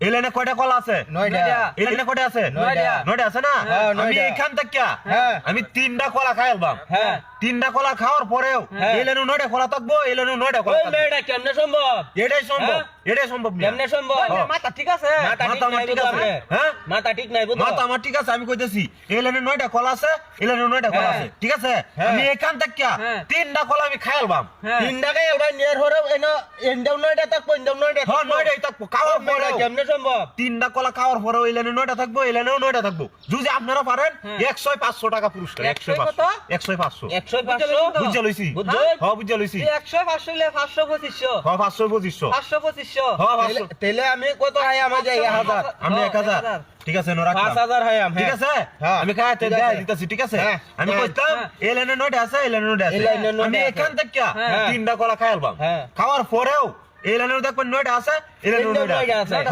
এই লাইনে কয়টা কলা আছে? 9টা। এই লাইনে কয়টা আছে? 9টা আছে না? হ্যাঁ, আমি 9টা। এইখান থেকে হ্যাঁ। আমি 3টা কলা খাইলাম। হ্যাঁ 3টা কলা খাওয়ার পরেও এই লাইনে 9টা কলা থাকবো, এই লাইনে 9টা কলা ওই থাকবো। মেয়েটা কেমনে সম্ভব? এটাই সম্ভব, এটাই সম্ভব না। কেমনে সম্ভব? হ্যাঁ। মাথা ঠিক আছে মাথা ঠিক মাথা আমার নাই ঠিক বুঝো আছে। আপনি? হ্যাঁ? মাথা ঠিক নাই বুঝো? মাথা আমার ঠিক আছে, আমি কইতেছি এই লাইনে 9টা কলা আছে, এই লাইনে 9টা কলা হ্যাঁ। আছে, ঠিক আছে? হ্যাঁ। আমি এখান থেকে হ্যাঁ। 3টা কলা আমি খাইলাম। তিনটাকে এবার নিয়ার হরে এনো এন্ডাও নয়টা থাকবো এন্ডাও নয়টা হ্যাঁ, থাকবো। 9টাই থাকবো খাওয়ার মেয়েটা পরেও। কেমনে সম্ভব? 3টা কলা খাওয়ার পরেও এই লাইনে 9টা থাকবো, এই লাইনেও 9টা থাকবো। যদি আপনারা পারেন 100-500 টাকা পুরস্কার। 100 100-500 100 500 বুঝা লইছি। বুঝছো? হ্যাঁ বুঝা লইছি। 100 500 লে 500 2500 হ্যাঁ 500-2500 500 2500 হ্যাঁ 500 তেলে আমি কত হাই আমার যাই 1000 আমি 1000 1000 ঠিক আছে রাখলাম। 5000 হাই আমি ঠিক আছে হ্যাঁ। আমি খাইতে ঠিক দেই আছে। দিতেছি, ঠিক আছে? হ্যাঁ। আমি হ্যাঁ। কইতাম এই লাইনে 9টা আছে, এই লাইনে 9টা আছে। এই লাইনে 9টা আমি আছে। এখান থেকে হ্যাঁ। 3টা কলা খাইলাম। হ্যাঁ। খাওয়ার পরেও এই লাইনে দেখবেন 9টা আছে, এই লাইনে এন্ডাও 9টা নয়টা আছে। আছে।